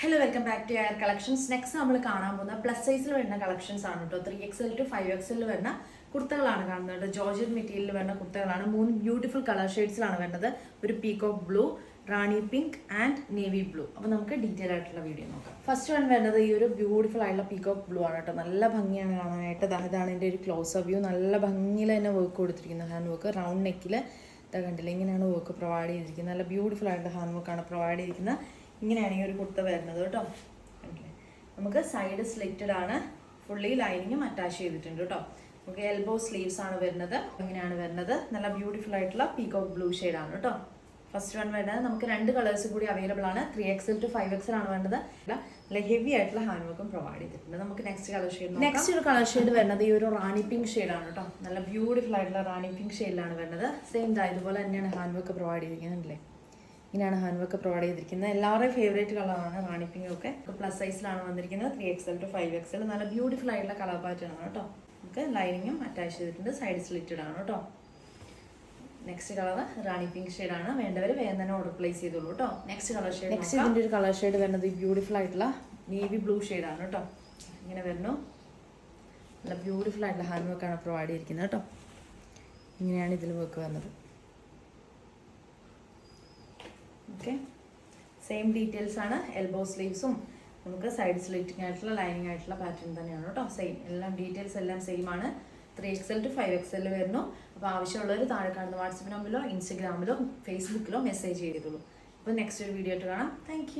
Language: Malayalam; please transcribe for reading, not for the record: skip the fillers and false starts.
Hello welcome back to air collections. Next നമ്മൾ കാണാൻ പോകുന്ന പ്ലസ് സൈസിൽ വരുന്ന കളക്ഷൻസ് ആണ് കേട്ടോ. 3XL to 5XL വരുന്ന കുർത്തകളാണ് കാണുന്നത്. ജോർജറ്റ് മെറ്റീരിയൽ വരുന്ന കുർത്തകളാണ്. 3 ബ്യൂട്ടിഫുൾ കളർ ഷെയ്ഡ്സിലാണ് വരുന്നത്. ഒരു peacock blue, Rani pink and navy blue. അപ്പോൾ നമുക്ക് ഡീറ്റെയിൽ ആയിട്ടുള്ള വീഡിയോ നോക്കാം. ഫസ്റ്റ് വൺ വരുന്നത് ഈ ഒരു ബ്യൂട്ടിഫുൾ ആയിട്ടുള്ള പീകോക്ക് ബ്ലൂ ആണ് കേട്ടോ. നല്ല ഭംഗിയാണ് കാണാനായിട്ട്. ഇതാണ് എൻ്റെ ഒരു ക്ലോസ് അപ്പ് വ്യൂ. നല്ല ഭംഗിയിൽ തന്നെ വർക്ക് കൊടുത്തിരിക്കുന്നത്. ഹാൻഡ് വർക്ക് റൗണ്ട് നെക്കിൽ കണ്ടില്ല, ഇങ്ങനെയാണ് വർക്ക് പ്രൊവൈഡ് ചെയ്തിരിക്കുന്നത്. നല്ല ബ്യൂട്ടിഫുൾ ആയിട്ടുള്ള ഹാൻഡ് വർക്കാണ് പ്രൊവൈഡ് ചെയ്തിരിക്കുന്നത്. ഇങ്ങനെയാണ് ഈ ഒരു കുർത്ത വരുന്നത് കേട്ടോ. നമുക്ക് സൈഡ് സ്ലിറ്റഡ് ആണ്, ഫുള്ളി ലൈനിങ്ങും അറ്റാച്ച് ചെയ്തിട്ടുണ്ട് കേട്ടോ. നമുക്ക് എൽബോ സ്ലീവ്സ് ആണ് വരുന്നത്. ഇങ്ങനെയാണ് വരുന്നത്. നല്ല ബ്യൂട്ടിഫുൾ ആയിട്ടുള്ള പീകോക്ക് ബ്ലൂ ആണ് കേട്ടോ. ഫസ്റ്റ് വൺ വരുന്നത് നമുക്ക് 2 കളേഴ്സ് കൂടി അവൈലബിൾ ആണ്. 3XL to 5XL ആണ് വേണ്ടത്. നല്ല ഹെവി ആയിട്ടുള്ള ഹാൻഡ് വർക്കും പ്രൊവൈഡ് ചെയ്തിട്ടുണ്ട്. നമുക്ക് നെക്സ്റ്റ് കളർ ഷെയ്ഡ് നെക്സ്റ്റ് ഒരു കളർ ഷെയ്ഡ് വരുന്നത് ഈ ഒരു റാണി പിങ്ക് ആണ് കേട്ടോ. നല്ല ബ്യൂട്ടിഫുൾ ആയിട്ടുള്ള റാണി പിങ്ക് ഷെയ്ഡിലാണ് വരുന്നത്. സെയിം ഇതുപോലെ തന്നെയാണ് ഹാൻഡ് വർക്ക് പ്രൊവൈഡ് ചെയ്തിരിക്കുന്നത്. ഇങ്ങനെയാണ് ഹാൻഡ് വർക്ക് പ്രൊവൈഡ് ചെയ്തിരിക്കുന്നത്. എല്ലാവരുടെയും ഫേവറേറ്റ് കളറാണ് റാണി പിങ്ക് ഒക്കെ. പ്ലസ് സൈസിലാണ് വന്നിരിക്കുന്നത്. 3XL to 5XL. നല്ല ബ്യൂട്ടിഫുൾ ആയിട്ടുള്ള കളർ പാറ്റേൺ ആണ് കേട്ടോ. നമുക്ക് ലൈനിങ്ങും അറ്റാച്ച് ചെയ്തിട്ടുണ്ട്. സൈഡ് സ്ലിറ്റഡ് ആണ് കേട്ടോ. നെക്സ്റ്റ് കളർ റാണി പിങ്ക് ആണ്. വേണ്ടവർ വേഗം തന്നെ ഓർഡർ പ്ലേസ് ചെയ്തോളൂ കേട്ടോ. നെക്സ്റ്റ് കളർ ഷെയ്ഡ് ഇതിൻ്റെ ഒരു കളർ ഷെയ്ഡ് വരുന്നത് ബ്യൂട്ടിഫുൾ ആയിട്ടുള്ള നേവി ബ്ലൂ ആണ് കേട്ടോ. ഇങ്ങനെ വരുന്നു. നല്ല ബ്യൂട്ടിഫുൾ ആയിട്ടുള്ള ഹാൻഡ് വർക്കാണ് പ്രൊവൈഡ് ചെയ്തിരിക്കുന്നത് കേട്ടോ. ഇങ്ങനെയാണ് ഇതിൽ വർക്ക് വരുന്നത്. ഓക്കെ, സെയിം ഡീറ്റെയിൽസ് ആണ്. എൽബോ സ്ലീവ്സും നമുക്ക് സൈഡ് സ്ലിറ്റിംഗ് ആയിട്ടുള്ള ലൈനിങ് ആയിട്ടുള്ള പാറ്റേൺ തന്നെയാണ് കേട്ടോ. സെയിം എല്ലാം ഡീറ്റെയിൽസ് എല്ലാം സെയിം ആണ്. 3XL to 5XL വരുന്നു. അപ്പോൾ ആവശ്യമുള്ളവർ താഴെ കാണുന്ന വാട്സപ്പ് നമ്പറിലോ ഇൻസ്റ്റഗ്രാമിലോ ഫേസ്ബുക്കിലോ മെസ്സേജ് ചെയ്തോളൂ. അപ്പോൾ നെക്സ്റ്റ് ഒരു വീഡിയോ ആയിട്ട് കാണാം. താങ്ക്